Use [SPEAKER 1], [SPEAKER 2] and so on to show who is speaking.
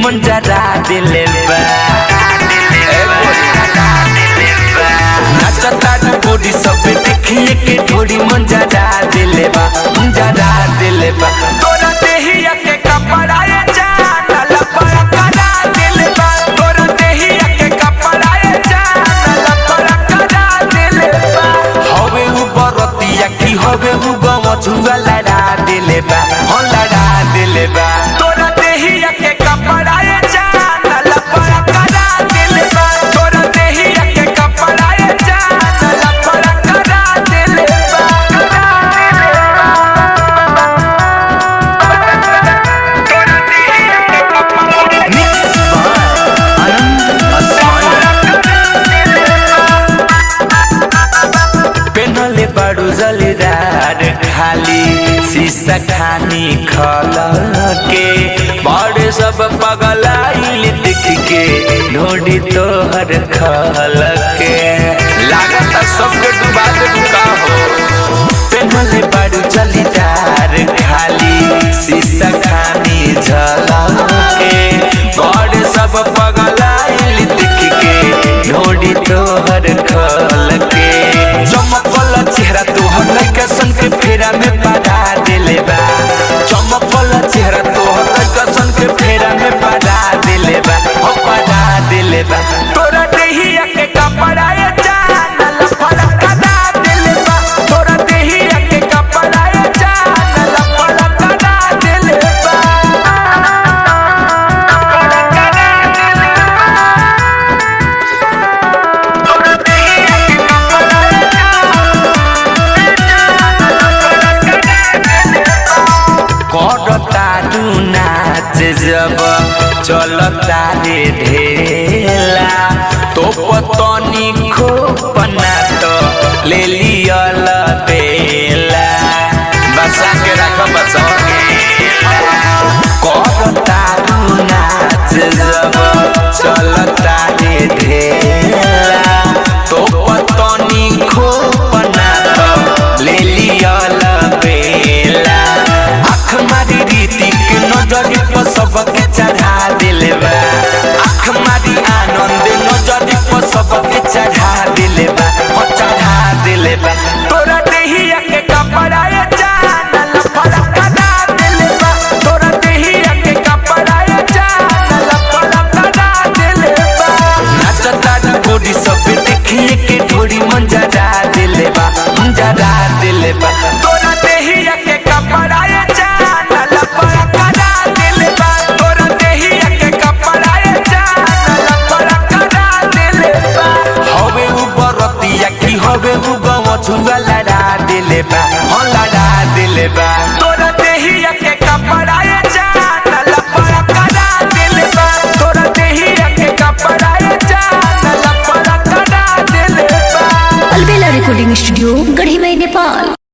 [SPEAKER 1] मन जरा दिले बा नाचता बॉडी सब देखिए के ढोड़ी मन जरा दिले बा तोरा देहिया के कपड़ाए जान लपड़ा करा दिले बा तोरा देहिया के कपड़ाए जान लपड़ा करा दिले बा हवे उ बरतिया की हवे उ गमछुआ लड़ा दिले बा हो लड़ा दिले बा तोरा देहिया के कपड़ाए जान लपड़ा करा दिले बा तोरा देहिया के कपड़ाए जान लपड़ा करा दिले बा तोरा देहिया के कपड़ाए मिक्स बाय आनंद पेनले बाडू जलीदार खाली शीशा खानी खल के बड़े सब पगलाइल दिख के ढोड़ी तोहर खल के लागत सबके डुबा दे का हो पेनले बाडू जलीदार खाली शीशा खानी झल के बड़े सब पगलाइल दिख के ढोड़ी तोहर खल के चमकल चेहरा तोहर लइका सन के फेरा में पड़ा दिले बा चमकल चेहरा तोहर लइका सन के फेरा में पड़ा दिले बा हो पड़ा दिले बा तोरा देहिया के कपड़ाए जान लपड़ा करा दिले बा तोरा देहिया के कपड़ाए जान लपड़ा करा दिले बा लपड़ा करा दिले बा तोरा देहिया के कपड़ाए करता तू नाच जब चलता रे ढेला तो पतनी खोपना तो ले लियल बेला बसा के रख बसा करता तू नाच जब चलता रे ढेला तो पतनी खोपना तो ले लियल बेला मारी रीति के नजरी पर सबके चढ़ा दिले बा आँख मारी आनंद नजरी पर सबके चढ़ा दिले बा हो चढ़ा दिले बा तोरा देहिया के कपड़ाए जान लपड़ा करा दिले बा तोरा देहिया के कपड़ाए जान लपड़ा करा दिले बा नाचता बॉडी सब देखिए के ढोड़ी मन जरा दिले बा